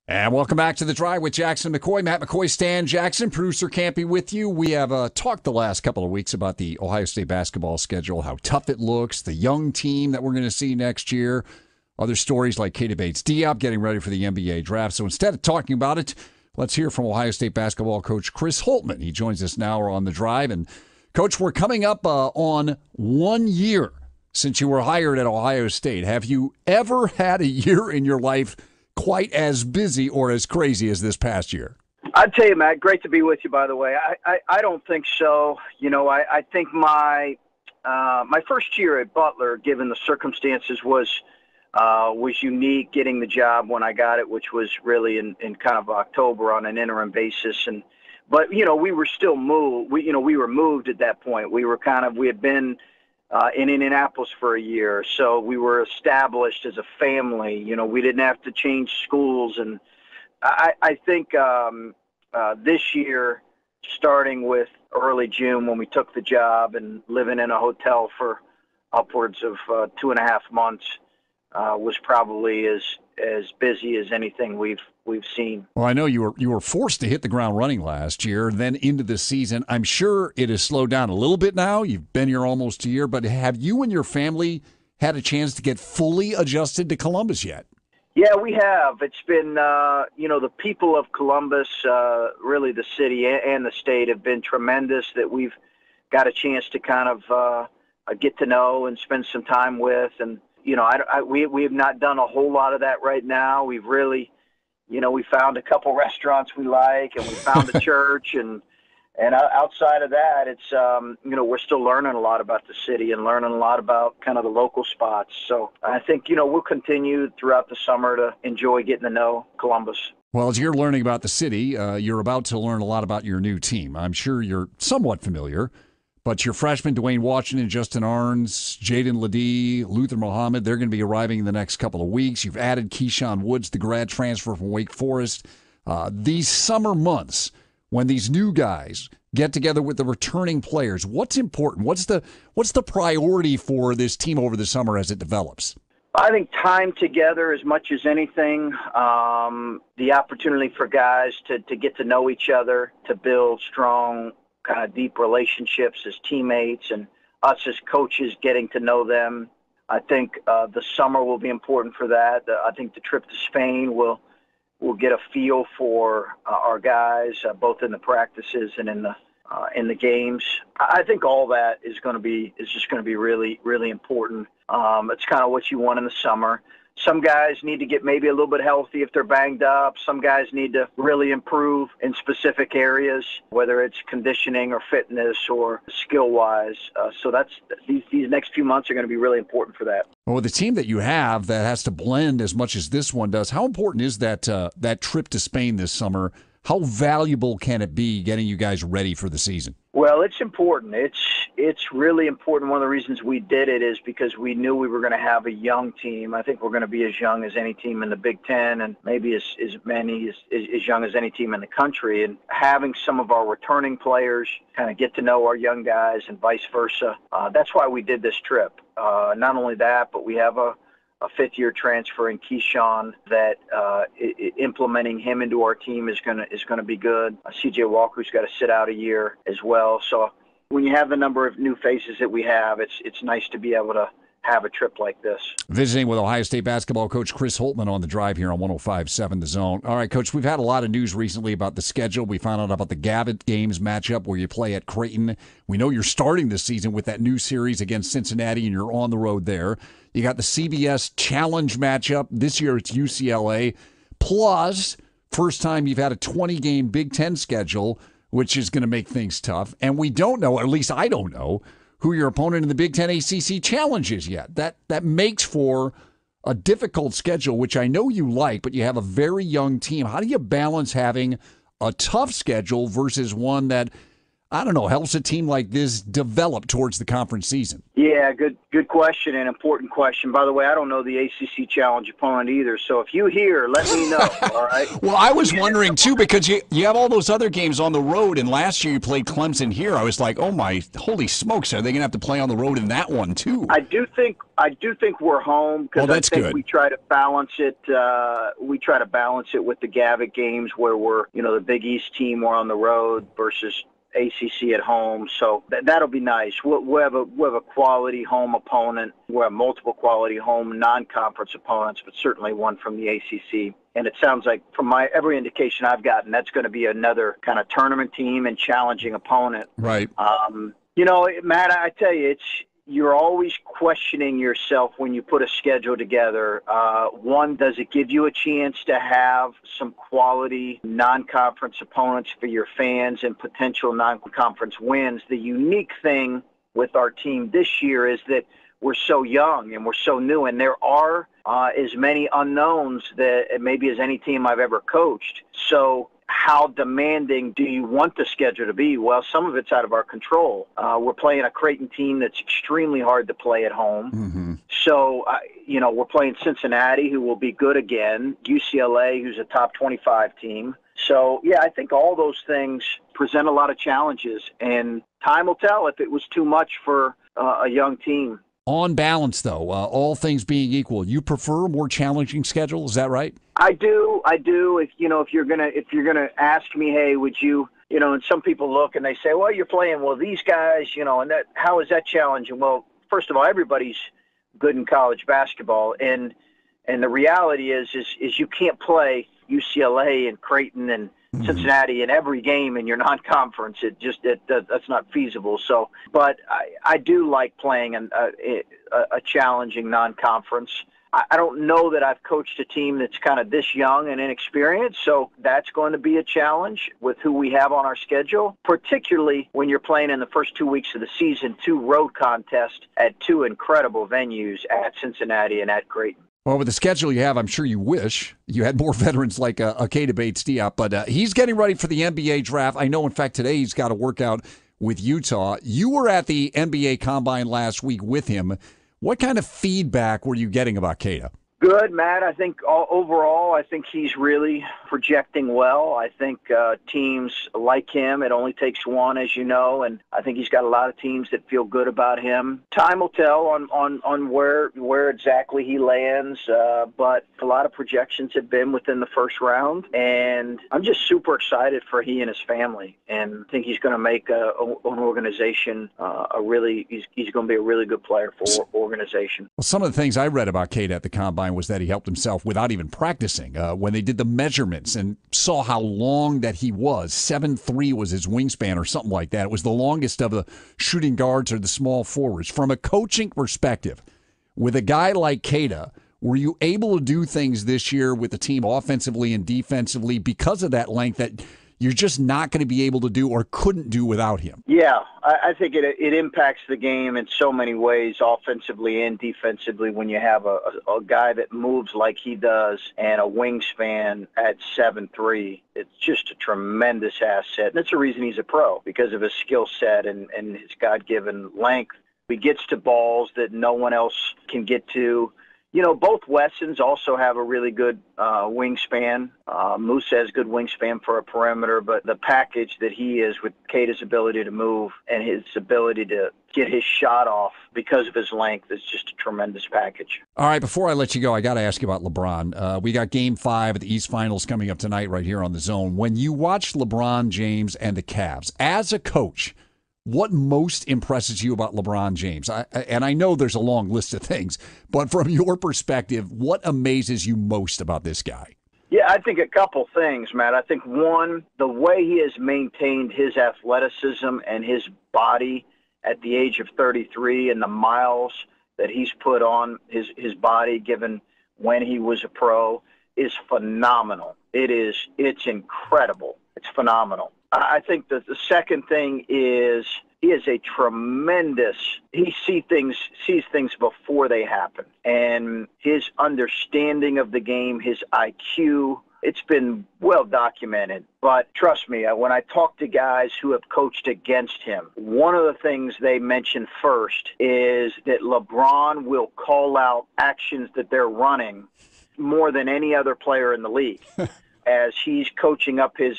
And welcome back to The Drive with Jackson McCoy. Matt McCoy, Stan Jackson, producer Campy with you. We have talked the last couple of weeks about the Ohio State basketball schedule, how tough it looks, the young team that we're going to see next year, other stories like Keita Bates-Diop getting ready for the NBA draft. So instead of talking about it, let's hear from Ohio State basketball coach Chris Holtmann. He joins us now on The Drive. And, Coach, we're coming up on 1 year since you were hired at Ohio State. Have you ever had a year in your life quite as busy or as crazy as this past year? I'd tell you, Matt, great to be with you, by the way. I don't think so. You know, I think my first year at Butler, given the circumstances, was unique, getting the job when I got it, which was really in kind of October on an interim basis. But, you know, we were still moved. We were moved at that point. We had been in Indianapolis for a year, so we were established as a family. You know, we didn't have to change schools, and I think this year, starting with early June when we took the job and living in a hotel for upwards of 2.5 months, was probably as busy as anything we've seen. Well, I know you were forced to hit the ground running last year, then into the season. I'm sure it has slowed down a little bit now. You've been here almost a year, but have you and your family had a chance to get fully adjusted to Columbus yet? Yeah, we have. It's been, the people of Columbus, really the city and the state, have been tremendous, that we've got a chance to kind of get to know and spend some time with. And, you know, we have not done a whole lot of that right now. We've really, we found a couple restaurants we like, and we found a church, and outside of that, it's, we're still learning a lot about the city and learning a lot about kind of the local spots. So I think, we'll continue throughout the summer to enjoy getting to know Columbus. Well, as you're learning about the city, you're about to learn a lot about your new team. I'm sure you're somewhat familiar, but your freshmen, Dwayne Washington, Justin Arns, Jaden Ledee, Luther Muhammad, they're going to be arriving in the next couple of weeks. You've added Keyshawn Woods, the grad transfer from Wake Forest. These summer months, when these new guys get together with the returning players, what's important? What's the priority for this team over the summer as it develops? I think time together as much as anything, the opportunity for guys to get to know each other, to build strong, kind of deep relationships as teammates, and us as coaches getting to know them. I think the summer will be important for that. I think the trip to Spain will get a feel for our guys, both in the practices and in the games. I think all that is just going to be really, really important. It's kind of what you want in the summer. Some guys need to get maybe a little bit healthy if they're banged up. Some guys need to really improve in specific areas, whether it's conditioning or fitness or skill-wise. So these next few months are going to be really important for that. Well, the team that you have that has to blend as much as this one does, how important is that trip to Spain this summer? How valuable can it be getting you guys ready for the season? Well, it's important. It's really important. One of the reasons we did it is because we knew we were going to have a young team. I think we're going to be as young as any team in the Big Ten, and maybe as young as any team in the country. And having some of our returning players kind of get to know our young guys and vice versa, that's why we did this trip. Not only that, but we have a fifth-year transfer in Keyshawn that implementing him into our team is going to be good. C.J. Walker's got to sit out a year as well. So when you have the number of new faces that we have, it's nice to be able to have a trip like this. Visiting with Ohio State basketball coach Chris Holtmann on The Drive here on 105.7 The Zone. All right, Coach, we've had a lot of news recently about the schedule. We found out about the Gavitt Games matchup where you play at Creighton. We know you're starting this season with that new series against Cincinnati, and you're on the road there. You got the CBS Challenge matchup. This year it's UCLA. Plus, first time you've had a 20-game Big Ten schedule, which is going to make things tough. And we don't know, or at least I don't know, who your opponent in the Big Ten ACC Challenge is yet. That makes for a difficult schedule, which I know you like, but you have a very young team. How do you balance having a tough schedule versus one that, I don't know, helps a team like this develop towards the conference season? Yeah, good question and important question. By the way, I don't know the ACC Challenge opponent either, so if you hear, let me know, all right? Well, I was wondering, too, because you have all those other games on the road, and last year you played Clemson here. I was like, oh, my, holy smokes, are they going to have to play on the road in that one, too? I do think we're home because that's I think good. we try to balance it. We try to balance it with the Gavitt games where we're, the Big East team, we're on the road versus ACC at home, so that'll be nice. We'll have a quality home opponent. We'll have multiple quality home non-conference opponents, but certainly one from the ACC. And it sounds like, from every indication I've gotten, that's going to be another kind of tournament team and challenging opponent. Right. Matt, I tell you, you're always questioning yourself when you put a schedule together. One, does it give you a chance to have some quality non-conference opponents for your fans and potential non-conference wins? The unique thing with our team this year is that we're so young and we're so new, and there are as many unknowns that maybe as any team I've ever coached. So how demanding do you want the schedule to be? Well, some of it's out of our control. We're playing a Creighton team that's extremely hard to play at home. Mm-hmm. So, we're playing Cincinnati, who will be good again, UCLA, who's a top 25 team. So, yeah, I think all those things present a lot of challenges, and time will tell if it was too much for a young team. On balance, though, all things being equal, you prefer a more challenging schedule? Is that right? I do. If you're gonna ask me, hey, would you, and some people look and they say, well, you're playing, these guys, and that, how is that challenging? Well, first of all, everybody's good in college basketball, and the reality is you can't play UCLA and Creighton and Cincinnati in every game in your non-conference. That's not feasible. So, but I do like playing a challenging non-conference. I don't know that I've coached a team that's kind of this young and inexperienced, so that's going to be a challenge with who we have on our schedule, particularly when you're playing in the first 2 weeks of the season, 2 road contests at 2 incredible venues at Cincinnati and at Creighton. Well, with the schedule you have, I'm sure you wish you had more veterans like Keita Bates-Diop, but he's getting ready for the NBA draft. I know, in fact, today he's got a workout with Utah. You were at the NBA Combine last week with him. What kind of feedback were you getting about Keita? Good, Matt. I think overall, I think he's really projecting well. I think teams like him. It only takes one, as you know, and I think he's got a lot of teams that feel good about him. Time will tell on where exactly he lands, but a lot of projections have been within the first round, and I'm just super excited for he and his family, and I think he's going to make an organization he's going to be a really good player for organization. Well, some of the things I read about Keita at the Combine was that he helped himself without even practicing. When they did the measurements and saw how long that he was, 7'3" was his wingspan or something like that. It was the longest of the shooting guards or the small forwards. From a coaching perspective, with a guy like Keita, were you able to do things this year with the team offensively and defensively because of that length that you're just not going to be able to do or couldn't do without him? Yeah, I think it impacts the game in so many ways, offensively and defensively, when you have a guy that moves like he does and a wingspan at 7'3". It's just a tremendous asset. And that's the reason he's a pro, because of his skill set and his God-given length. He gets to balls that no one else can get to. Both Wessons also have a really good wingspan. Moose has good wingspan for a perimeter, but the package that he is with Keita's ability to move and his ability to get his shot off because of his length is just a tremendous package. All right, before I let you go, I got to ask you about LeBron. We got Game 5 of the East Finals coming up tonight right here on The Zone. When you watch LeBron James and the Cavs, as a coach, what most impresses you about LeBron James? And I know there's a long list of things, but from your perspective, what amazes you most about this guy? Yeah, I think a couple things, Matt. I think, one, the way he has maintained his athleticism and his body at the age of 33 and the miles that he's put on his body given when he was a pro is phenomenal. It's incredible. It's phenomenal. I think that the second thing is he is a tremendous, he sees things before they happen. And his understanding of the game, his IQ it's been well documented. But trust me, when I talk to guys who have coached against him, one of the things they mention first is that LeBron will call out actions that they're running more than any other player in the league. As he's coaching up his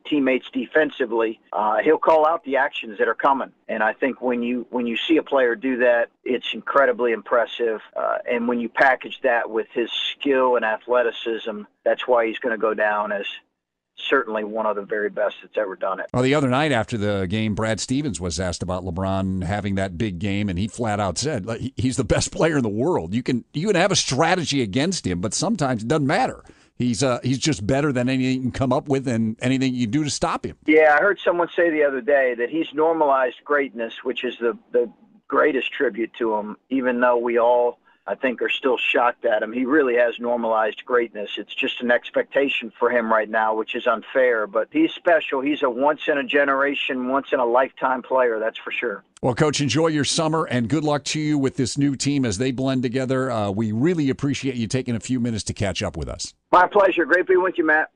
teammates defensively, he'll call out the actions that are coming. And I think when you see a player do that, it's incredibly impressive. And when you package that with his skill and athleticism, that's why he's going to go down as certainly one of the very best that's ever done it. Well, the other night after the game, Brad Stevens was asked about LeBron having that big game, and he flat out said he's the best player in the world. You can have a strategy against him, but sometimes it doesn't matter. He's just better than anything you can come up with and anything you do to stop him. Yeah, I heard someone say the other day that he's normalized greatness, which is the greatest tribute to him, even though we all, I think, are still shocked at him. He really has normalized greatness. It's just an expectation for him right now, which is unfair. But he's special. He's a once-in-a-generation, once-in-a-lifetime player, that's for sure. Well, Coach, enjoy your summer, and good luck to you with this new team as they blend together. We really appreciate you taking a few minutes to catch up with us. My pleasure. Great being with you, Matt.